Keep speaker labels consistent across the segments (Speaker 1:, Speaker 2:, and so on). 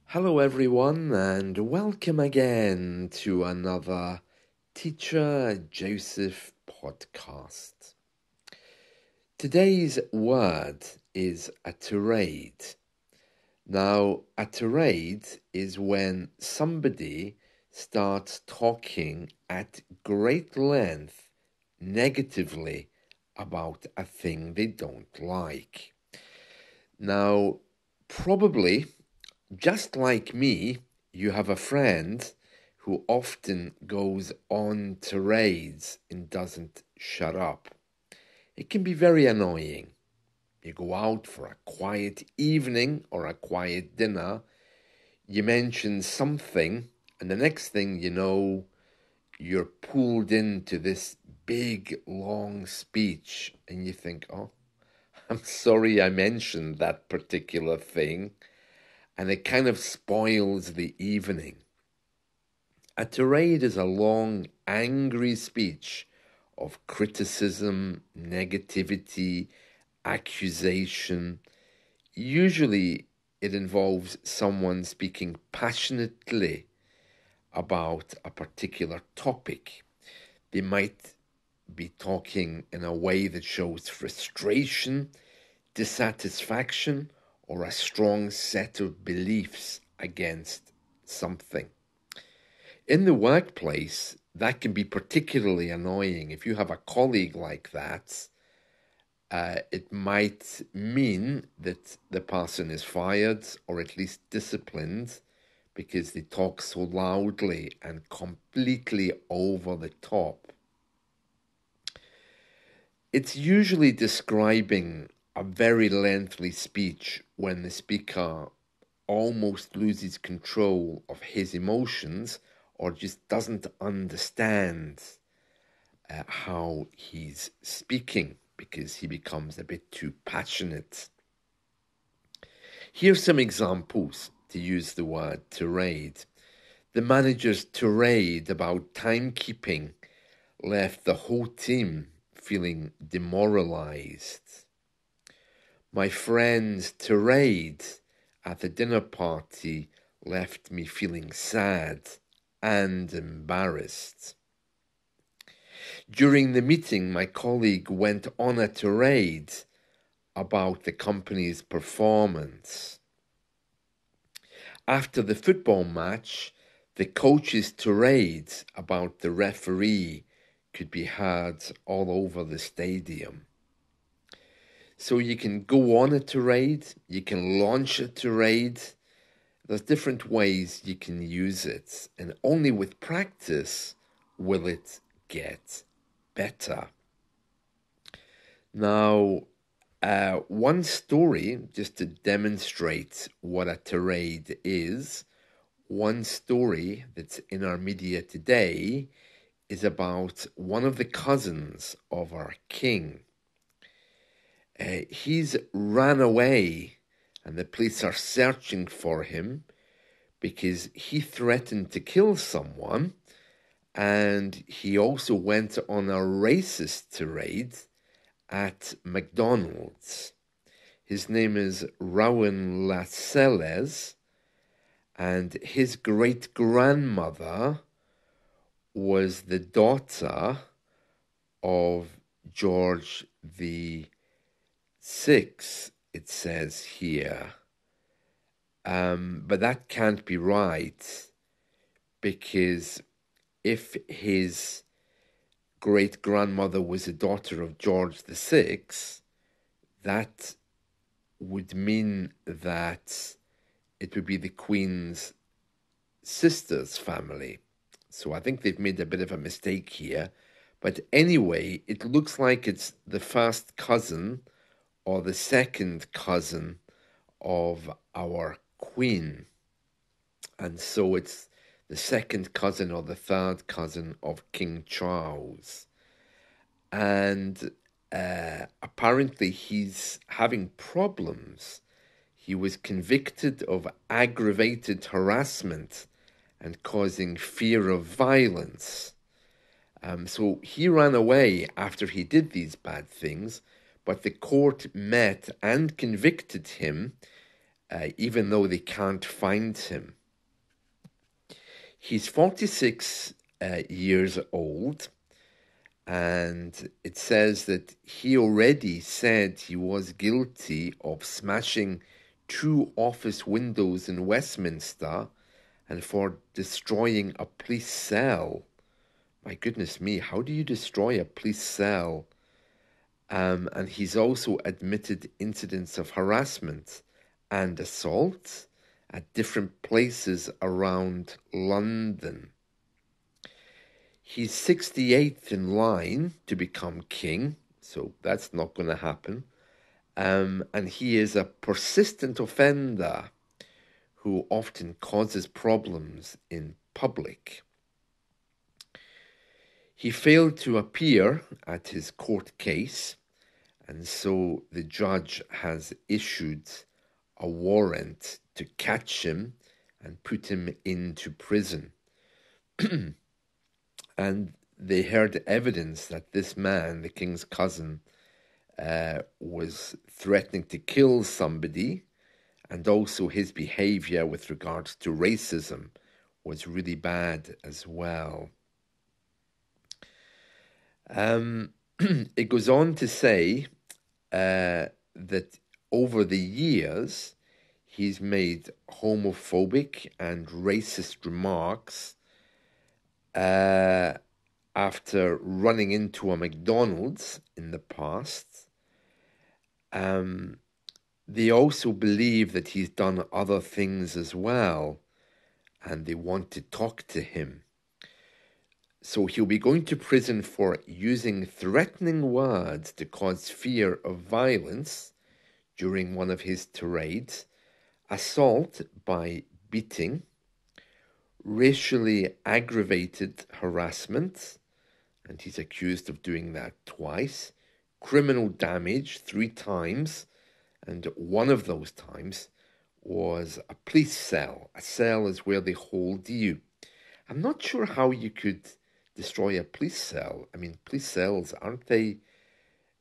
Speaker 1: Hello, everyone, and welcome again to another Teacher Joseph podcast. Today's word is a tirade. Now, a tirade is when somebody starts talking at great length negatively about a thing they don't like. Now, probably just like me, you have a friend who often goes on tirades and doesn't shut up. It can be very annoying. You go out for a quiet evening or a quiet dinner, you mention something, and the next thing you know, you're pulled into this big, long speech, and you think, oh, I'm sorry I mentioned that particular thing. And it kind of spoils the evening. A tirade is a long, angry speech of criticism, negativity, accusation. Usually, it involves someone speaking passionately about a particular topic. They might be talking in a way that shows frustration, dissatisfaction, or a strong set of beliefs against something. In the workplace, that can be particularly annoying. If you have a colleague like that, it might mean that the person is fired or at least disciplined because they talk so loudly and completely over the top. It's usually describing a very lengthy speech when the speaker almost loses control of his emotions or just doesn't understand how he's speaking because he becomes a bit too passionate. Here's some examples to use the word tirade. The manager's tirade about timekeeping left the whole team feeling demoralized. My friend's tirade at the dinner party left me feeling sad and embarrassed. During the meeting, my colleague went on a tirade about the company's performance. After the football match, the coach's tirade about the referee could be heard all over the stadium. So you can go on a tirade, you can launch a tirade. There's different ways you can use it, and only with practice will it get better. Now, one story, just to demonstrate what a tirade is, one story that's in our media today is about one of the cousins of our king. He's ran away and the police are searching for him because he threatened to kill someone, and he also went on a racist tirade at McDonald's. His name is Rowan Lascelles, and his great-grandmother was the daughter of George the Sixth, it says here. But that can't be right, because if his great-grandmother was a daughter of George the Sixth, that would mean that it would be the Queen's sister's family. So I think they've made a bit of a mistake here. But anyway, it looks like it's the first cousin or the second cousin of our Queen. And so it's the second cousin or the third cousin of King Charles. And apparently he's having problems. He was convicted of aggravated harassment and causing fear of violence. So he ran away after he did these bad things, but the court met and convicted him even though they can't find him. He's 46 years old, and it says that he already said he was guilty of smashing 2 office windows in Westminster and for destroying a police cell. My goodness me, how do you destroy a police cell? And he's also admitted incidents of harassment and assault at different places around London. He's 68th in line to become king, so that's not going to happen. And he is a persistent offender who often causes problems in public. He failed to appear at his court case, and so the judge has issued a warrant to catch him and put him into prison. And they heard evidence that this man, the king's cousin, was threatening to kill somebody, and also his behavior with regards to racism was really bad as well. It goes on to say that over the years, he's made homophobic and racist remarks after running into a McDonald's in the past. They also believe that he's done other things as well, and they want to talk to him. So he'll be going to prison for using threatening words to cause fear of violence during one of his tirades, assault by beating, racially aggravated harassment, and he's accused of doing that twice, criminal damage 3 times, and one of those times was a police cell. A cell is where they hold you. I'm not sure how you could destroy a police cell. I mean, police cells, aren't they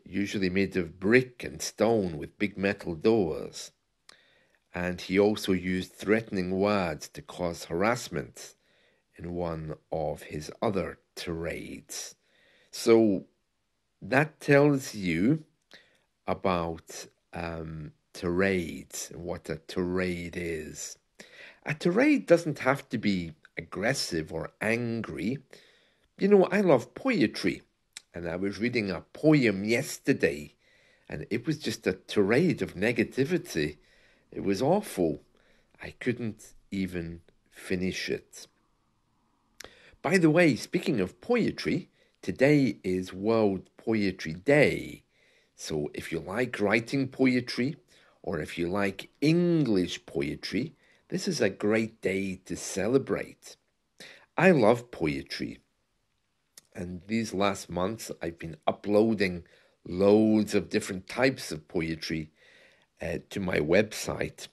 Speaker 1: usually made of brick and stone with big metal doors? And he also used threatening words to cause harassment in one of his other tirades. So that tells you about tirades and what a tirade is. A tirade doesn't have to be aggressive or angry. You know, I love poetry, and I was reading a poem yesterday, and it was just a tirade of negativity. It was awful. I couldn't even finish it. By the way, speaking of poetry, today is World Poetry Day. So if you like writing poetry, or if you like English poetry, this is a great day to celebrate. I love poetry. And these last months, I've been uploading loads of different types of poetry to my website.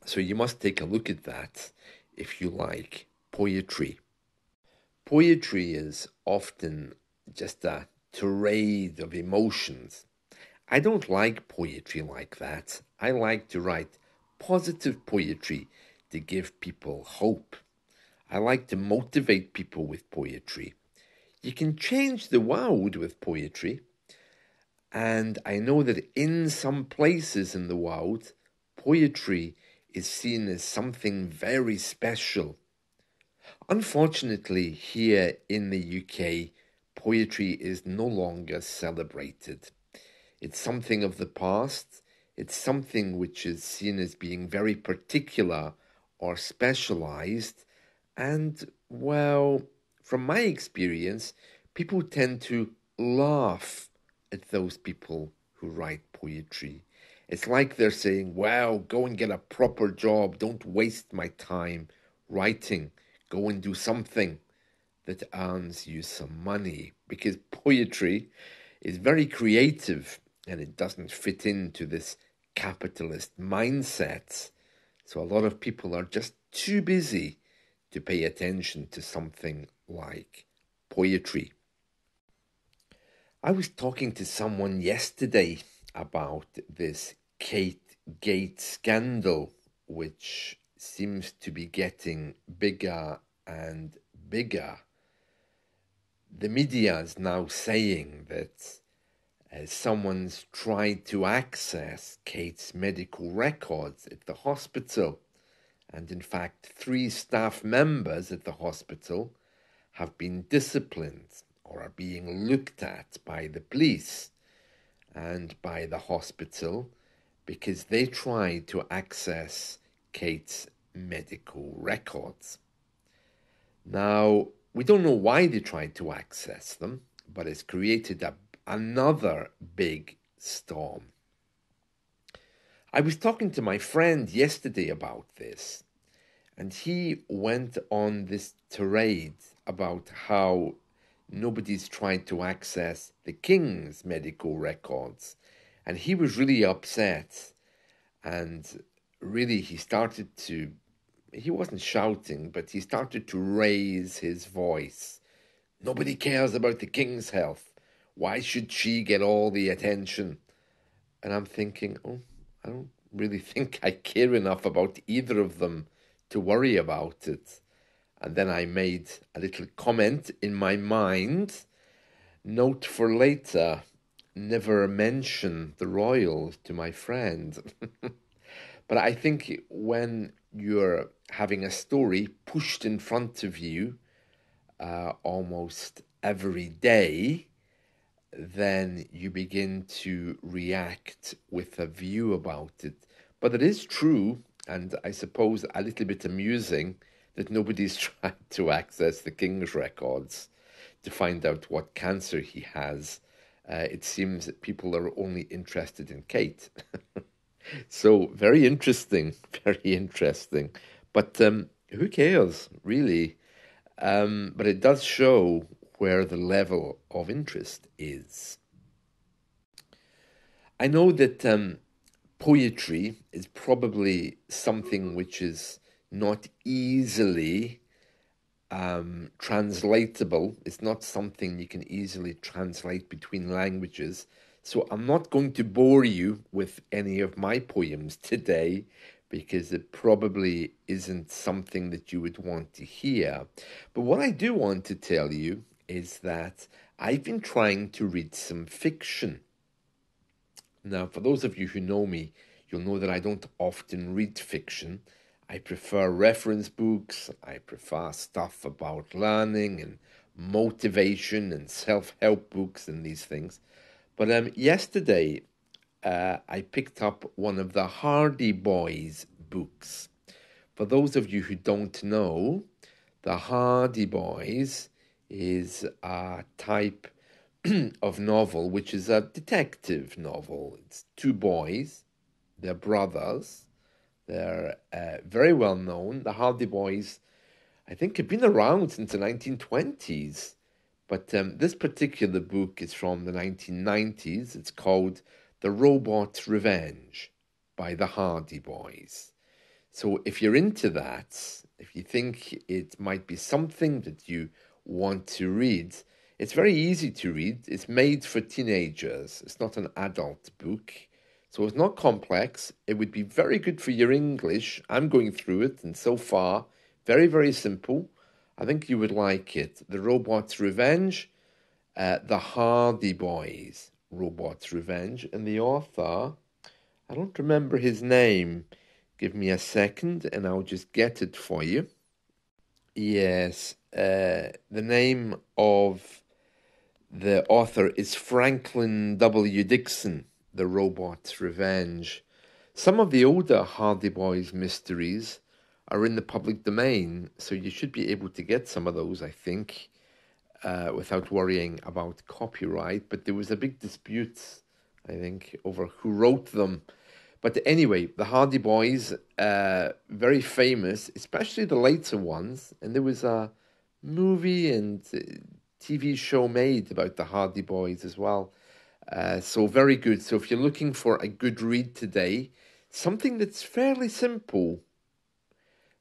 Speaker 1: So you must take a look at that if you like poetry. Poetry is often just a tirade of emotions. I don't like poetry like that. I like to write positive poetry to give people hope. I like to motivate people with poetry. You can change the world with poetry. And I know that in some places in the world, poetry is seen as something very special. Unfortunately, here in the UK, poetry is no longer celebrated. It's something of the past. It's something which is seen as being very particular or specialized. And, well, from my experience, people tend to laugh at those people who write poetry. It's like they're saying, well, go and get a proper job. Don't waste my time writing. Go and do something that earns you some money. Because poetry is very creative and it doesn't fit into this capitalist mindset. So a lot of people are just too busy to pay attention to something like poetry. I was talking to someone yesterday about this Kate gate scandal, which seems to be getting bigger and bigger. The media is now saying that someone's tried to access Kate's medical records at the hospital. And in fact, 3 staff members at the hospital have been disciplined or are being looked at by the police and by the hospital because they tried to access Kate's medical records. Now, we don't know why they tried to access them, but it's created another big storm. I was talking to my friend yesterday about this, and he went on this tirade about how nobody's tried to access the king's medical records. And he was really upset. And really, he wasn't shouting, but he started to raise his voice. Nobody cares about the king's health. Why should she get all the attention? And I'm thinking, I don't really think I care enough about either of them to worry about it. And then I made a little comment in my mind. Note for later, never mention the royals to my friend. But I think when you're having a story pushed in front of you almost every day, then you begin to react with a view about it. But it is true, and I suppose a little bit amusing, that nobody's tried to access the king's records to find out what cancer he has. It seems that people are only interested in Kate. So very interesting, very interesting. But who cares, really? But it does show where the level of interest is. I know that poetry is probably something which is not easily translatable. It's not something you can easily translate between languages. So I'm not going to bore you with any of my poems today because it probably isn't something that you would want to hear. But what I do want to tell you is that I've been trying to read some fiction. Now, for those of you who know me, you'll know that I don't often read fiction. I prefer reference books. I prefer stuff about learning and motivation and self-help books and these things. But yesterday, I picked up one of the Hardy Boys books. For those of you who don't know, the Hardy Boys is a type of novel which is a detective novel. It's 2 boys, they're brothers, they're very well known. The Hardy Boys, I think, have been around since the 1920s. But this particular book is from the 1990s. It's called The Robot's Revenge by the Hardy Boys. So if you're into that, if you think it might be something that you want to read, it's very easy to read. It's made for teenagers. It's not an adult book. So it's not complex. It would be very good for your English. I'm going through it, and so far, very, very simple. I think you would like it. The Robot's Revenge, The Hardy Boys, Robot's Revenge. And the author, I don't remember his name. Give me a second and I'll just get it for you. Yes, the name of the author is Franklin W. Dixon, The Robot's Revenge. Some of the older Hardy Boys mysteries are in the public domain, so you should be able to get some of those, I think, without worrying about copyright. But there was a big dispute, I think, over who wrote them. But anyway, the Hardy Boys, very famous, especially the later ones. And there was a movie and TV show made about the Hardy Boys as well. So very good. So if you're looking for a good read today, something that's fairly simple,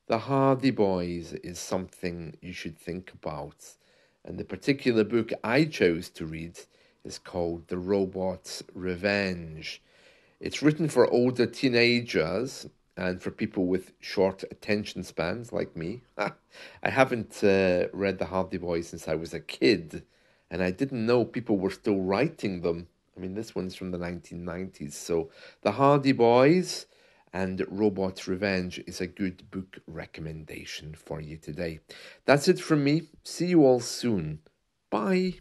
Speaker 1: the Hardy Boys is something you should think about. And the particular book I chose to read is called The Robot's Revenge. It's written for older teenagers and for people with short attention spans like me. I haven't read The Hardy Boys since I was a kid, and I didn't know people were still writing them. I mean, this one's from the 1990s. So, The Hardy Boys and Robot's Revenge is a good book recommendation for you today. That's it from me. See you all soon. Bye.